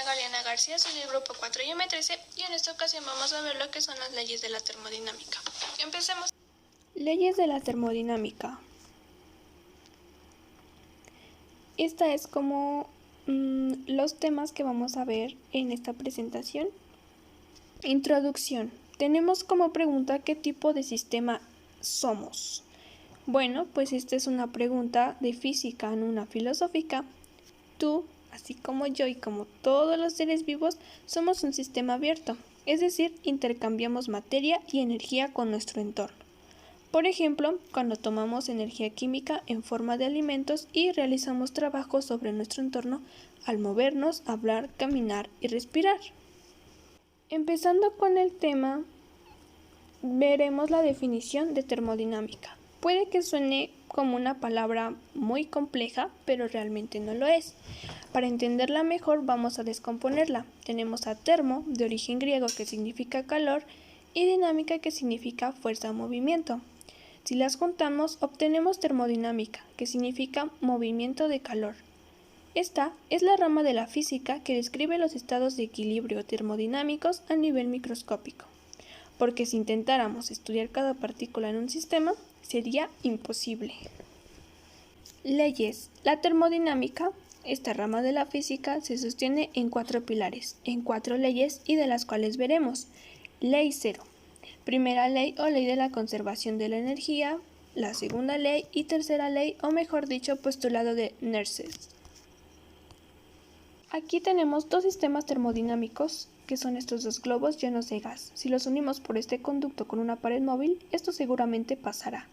Galeana García, soy del grupo 4 y M13 y en esta ocasión vamos a ver lo que son las leyes de la termodinámica. Empecemos. Leyes de la termodinámica. Esta es como los temas que vamos a ver en esta presentación. Introducción. Tenemos como pregunta ¿qué tipo de sistema somos? Bueno, pues esta es una pregunta de física, no una filosófica. Tú, así como yo y como todos los seres vivos, somos un sistema abierto, es decir, intercambiamos materia y energía con nuestro entorno. Por ejemplo, cuando tomamos energía química en forma de alimentos y realizamos trabajos sobre nuestro entorno al movernos, hablar, caminar y respirar. Empezando con el tema, veremos la definición de termodinámica. Puede que suene como una palabra muy compleja, pero realmente no lo es. Para entenderla mejor vamos a descomponerla. Tenemos a termo, de origen griego, que significa calor, y dinámica, que significa fuerza o movimiento. Si las juntamos, obtenemos termodinámica, que significa movimiento de calor. Esta es la rama de la física que describe los estados de equilibrio termodinámicos a nivel microscópico, porque si intentáramos estudiar cada partícula en un sistema, sería imposible. Leyes. La termodinámica, esta rama de la física, se sostiene en 4 pilares, en 4 leyes y de las cuales veremos. Ley 0. Primera ley o ley de la conservación de la energía, la segunda ley y tercera ley, o mejor dicho, postulado de Nernst. Aquí tenemos dos sistemas termodinámicos, que son estos dos globos llenos de gas. Si los unimos por este conducto con una pared móvil, esto seguramente pasará.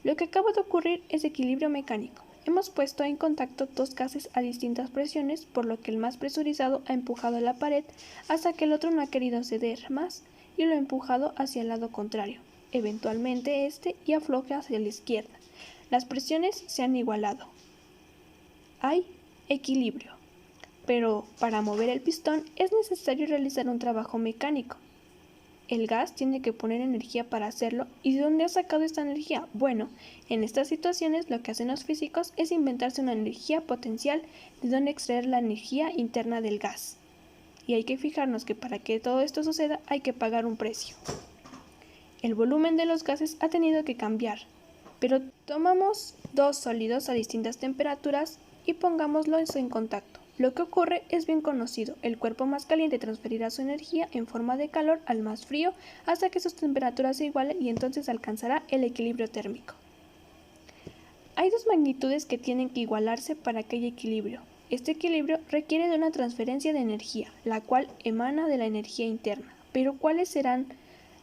Lo que acaba de ocurrir es equilibrio mecánico. Hemos puesto en contacto dos gases a distintas presiones, por lo que el más presurizado ha empujado la pared hasta que el otro no ha querido ceder más y lo ha empujado hacia el lado contrario, eventualmente y afloja hacia la izquierda. Las presiones se han igualado. Hay equilibrio. Pero para mover el pistón es necesario realizar un trabajo mecánico. El gas tiene que poner energía para hacerlo. ¿Y de dónde ha sacado esta energía? Bueno, en estas situaciones lo que hacen los físicos es inventarse una energía potencial de donde extraer la energía interna del gas. Y hay que fijarnos que para que todo esto suceda hay que pagar un precio. El volumen de los gases ha tenido que cambiar, pero tomamos dos sólidos a distintas temperaturas y pongámoslos en contacto. Lo que ocurre es bien conocido. El cuerpo más caliente transferirá su energía en forma de calor al más frío hasta que sus temperaturas se igualen y entonces alcanzará el equilibrio térmico. Hay dos magnitudes que tienen que igualarse para que haya equilibrio. Este equilibrio requiere de una transferencia de energía, la cual emana de la energía interna. Pero ¿cuáles serán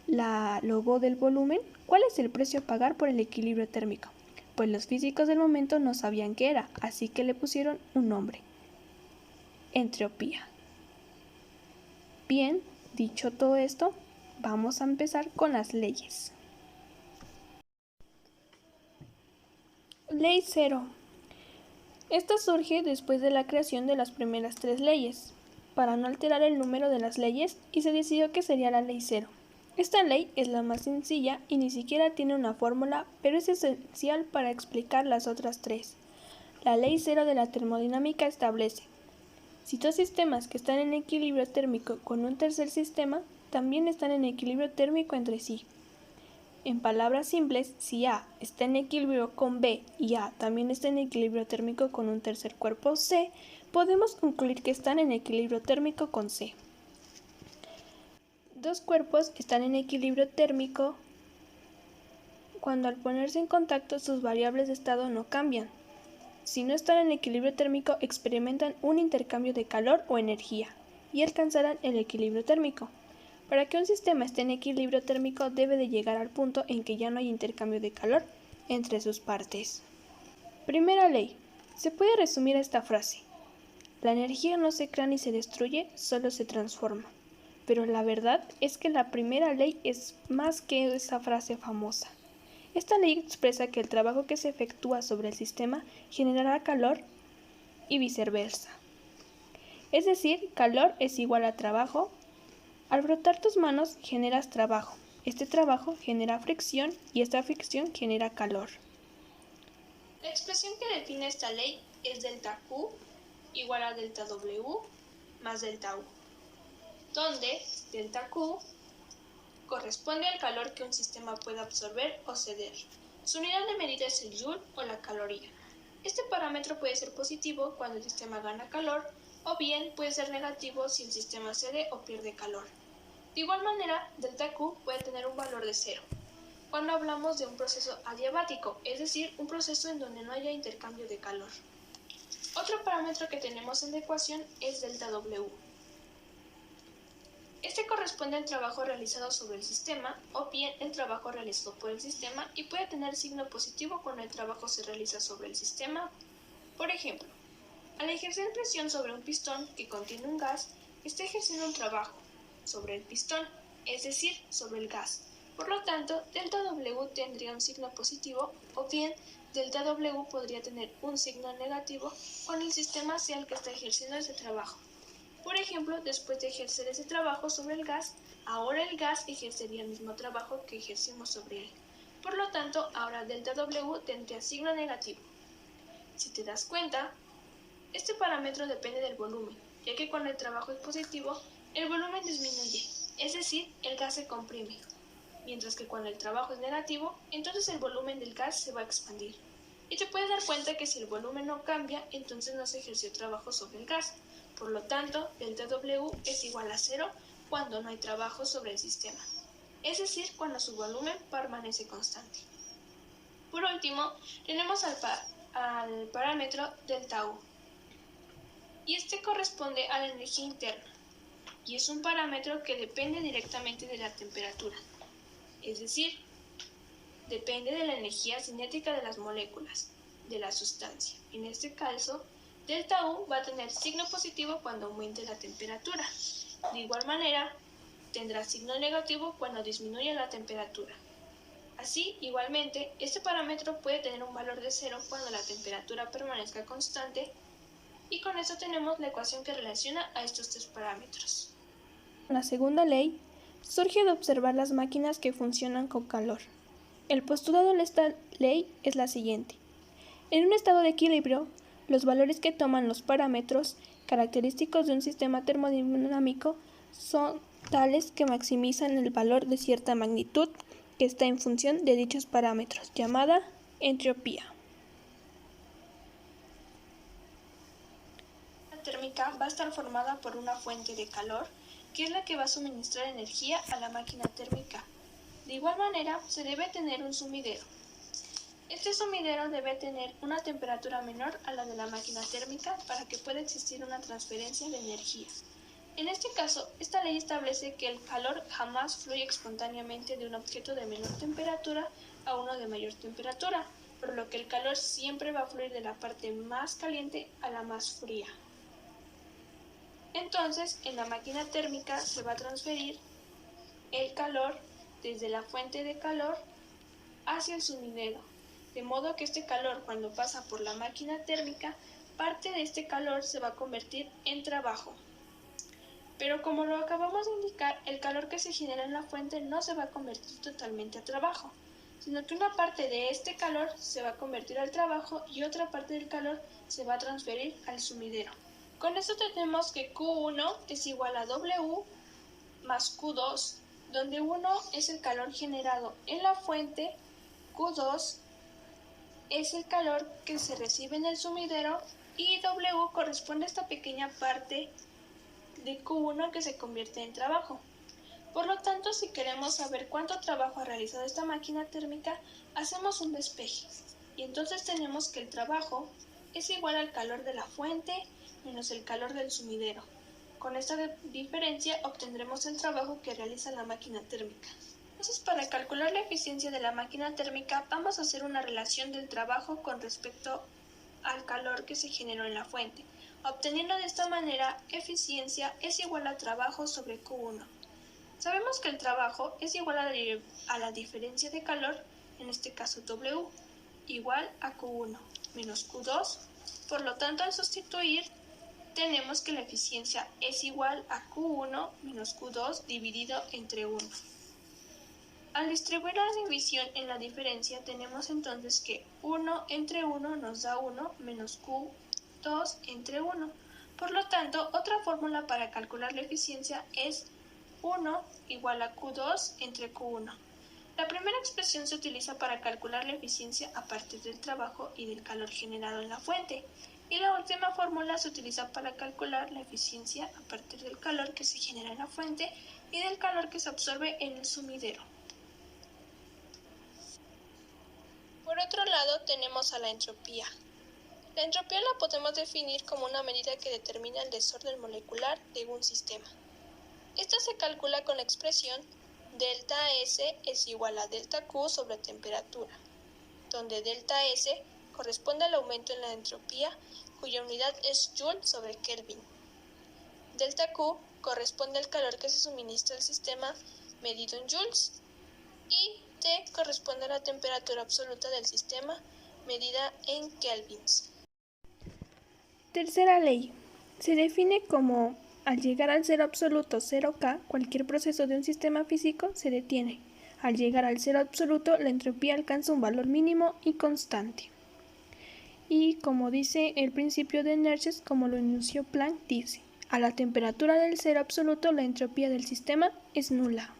la logo del volumen? ¿Cuál es el precio a pagar por el equilibrio térmico? Pues los físicos del momento no sabían qué era, así que le pusieron un nombre: entropía. Bien, dicho todo esto, vamos a empezar con las leyes. Ley 0. Esta surge después de la creación de las primeras 3 leyes, para no alterar el número de las leyes, y se decidió que sería la ley 0. Esta ley es la más sencilla y ni siquiera tiene una fórmula, pero es esencial para explicar las otras 3. La ley 0 de la termodinámica establece: si dos sistemas que están en equilibrio térmico con un tercer sistema, también están en equilibrio térmico entre sí. En palabras simples, si A está en equilibrio con B y A también está en equilibrio térmico con un tercer cuerpo C, podemos concluir que están en equilibrio térmico con C. Dos cuerpos están en equilibrio térmico cuando al ponerse en contacto sus variables de estado no cambian. Si no están en equilibrio térmico, experimentan un intercambio de calor o energía y alcanzarán el equilibrio térmico. Para que un sistema esté en equilibrio térmico debe de llegar al punto en que ya no hay intercambio de calor entre sus partes. Primera ley. Se puede resumir esta frase: la energía no se crea ni se destruye, solo se transforma. Pero la verdad es que la primera ley es más que esa frase famosa. Esta ley expresa que el trabajo que se efectúa sobre el sistema generará calor y viceversa. Es decir, calor es igual a trabajo. Al frotar tus manos generas trabajo. Este trabajo genera fricción y esta fricción genera calor. La expresión que define esta ley es delta Q igual a delta W más delta U, donde delta Q corresponde al calor que un sistema puede absorber o ceder. Su unidad de medida es el joule o la caloría. Este parámetro puede ser positivo cuando el sistema gana calor o bien puede ser negativo si el sistema cede o pierde calor. De igual manera, delta Q puede tener un valor de 0 cuando hablamos de un proceso adiabático, es decir, un proceso en donde no haya intercambio de calor. Otro parámetro que tenemos en la ecuación es delta W. Este corresponde al trabajo realizado sobre el sistema o bien el trabajo realizado por el sistema y puede tener signo positivo cuando el trabajo se realiza sobre el sistema. Por ejemplo, al ejercer presión sobre un pistón que contiene un gas, está ejerciendo un trabajo sobre el pistón, es decir, sobre el gas. Por lo tanto, delta W tendría un signo positivo o bien delta W podría tener un signo negativo cuando el sistema sea el que está ejerciendo ese trabajo. Por ejemplo, después de ejercer ese trabajo sobre el gas, ahora el gas ejercería el mismo trabajo que ejercimos sobre él. Por lo tanto, ahora delta W tendría signo negativo. Si te das cuenta, este parámetro depende del volumen, ya que cuando el trabajo es positivo, el volumen disminuye, es decir, el gas se comprime, mientras que cuando el trabajo es negativo, entonces el volumen del gas se va a expandir. Y te puedes dar cuenta que si el volumen no cambia, entonces no se ejerció trabajo sobre el gas. Por lo tanto, delta W es igual a 0 cuando no hay trabajo sobre el sistema, es decir, cuando su volumen permanece constante. Por último, tenemos al parámetro delta U, y este corresponde a la energía interna, y es un parámetro que depende directamente de la temperatura, es decir, depende de la energía cinética de las moléculas, de la sustancia. En este caso, delta U va a tener signo positivo cuando aumente la temperatura. De igual manera, tendrá signo negativo cuando disminuye la temperatura. Así, igualmente, este parámetro puede tener un valor de 0 cuando la temperatura permanezca constante, y con esto tenemos la ecuación que relaciona a estos tres parámetros. La segunda ley surge de observar las máquinas que funcionan con calor. El postulado de esta ley es la siguiente. En un estado de equilibrio, los valores que toman los parámetros característicos de un sistema termodinámico son tales que maximizan el valor de cierta magnitud que está en función de dichos parámetros, llamada entropía. La térmica va a estar formada por una fuente de calor, que es la que va a suministrar energía a la máquina térmica. De igual manera, se debe tener un sumidero. Este sumidero debe tener una temperatura menor a la de la máquina térmica para que pueda existir una transferencia de energía. En este caso, esta ley establece que el calor jamás fluye espontáneamente de un objeto de menor temperatura a uno de mayor temperatura, por lo que el calor siempre va a fluir de la parte más caliente a la más fría. Entonces, en la máquina térmica se va a transferir el calor desde la fuente de calor hacia el sumidero, de modo que este calor, cuando pasa por la máquina térmica, parte de este calor se va a convertir en trabajo. Pero como lo acabamos de indicar, el calor que se genera en la fuente no se va a convertir totalmente a trabajo, sino que una parte de este calor se va a convertir al trabajo y otra parte del calor se va a transferir al sumidero. Con esto tenemos que Q1 es igual a W más Q2, donde 1 es el calor generado en la fuente, Q2 es el calor que se recibe en el sumidero y W corresponde a esta pequeña parte de Q1 que se convierte en trabajo. Por lo tanto, si queremos saber cuánto trabajo ha realizado esta máquina térmica, hacemos un despeje. Y entonces tenemos que el trabajo es igual al calor de la fuente menos el calor del sumidero. Con esta diferencia obtendremos el trabajo que realiza la máquina térmica. Entonces, para calcular la eficiencia de la máquina térmica, vamos a hacer una relación del trabajo con respecto al calor que se generó en la fuente, obteniendo de esta manera eficiencia es igual a trabajo sobre Q1. Sabemos que el trabajo es igual a la diferencia de calor, en este caso W, igual a Q1 menos Q2. Por lo tanto, al sustituir, tenemos que la eficiencia es igual a Q1 menos Q2 dividido entre 1. Al distribuir la división en la diferencia, tenemos entonces que 1 entre 1 nos da 1 menos Q2 entre 1. Por lo tanto, otra fórmula para calcular la eficiencia es 1 igual a Q2 entre Q1. La primera expresión se utiliza para calcular la eficiencia a partir del trabajo y del calor generado en la fuente, y la última fórmula se utiliza para calcular la eficiencia a partir del calor que se genera en la fuente y del calor que se absorbe en el sumidero. Por otro lado, tenemos a la entropía. La entropía la podemos definir como una medida que determina el desorden molecular de un sistema. Esta se calcula con la expresión delta S es igual a delta Q sobre temperatura, donde delta S corresponde al aumento en la entropía, cuya unidad es Joule sobre Kelvin. Delta Q corresponde al calor que se suministra al sistema medido en joules, y T corresponde a la temperatura absoluta del sistema medida en kelvins. Tercera ley. Se define como al llegar al cero absoluto 0K, cualquier proceso de un sistema físico se detiene. Al llegar al cero absoluto, la entropía alcanza un valor mínimo y constante. Y como dice el principio de Nernst, como lo enunció Planck, dice: a la temperatura del cero absoluto, la entropía del sistema es nula.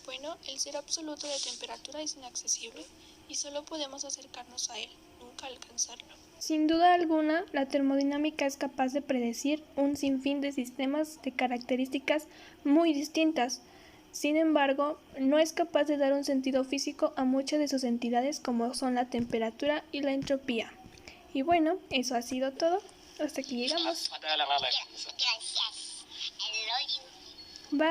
Bueno, el cero absoluto de temperatura es inaccesible y solo podemos acercarnos a él, nunca alcanzarlo. Sin duda alguna, la termodinámica es capaz de predecir un sinfín de sistemas de características muy distintas. Sin embargo, no es capaz de dar un sentido físico a muchas de sus entidades como son la temperatura y la entropía. Y bueno, eso ha sido todo. Hasta aquí llegamos. Bye.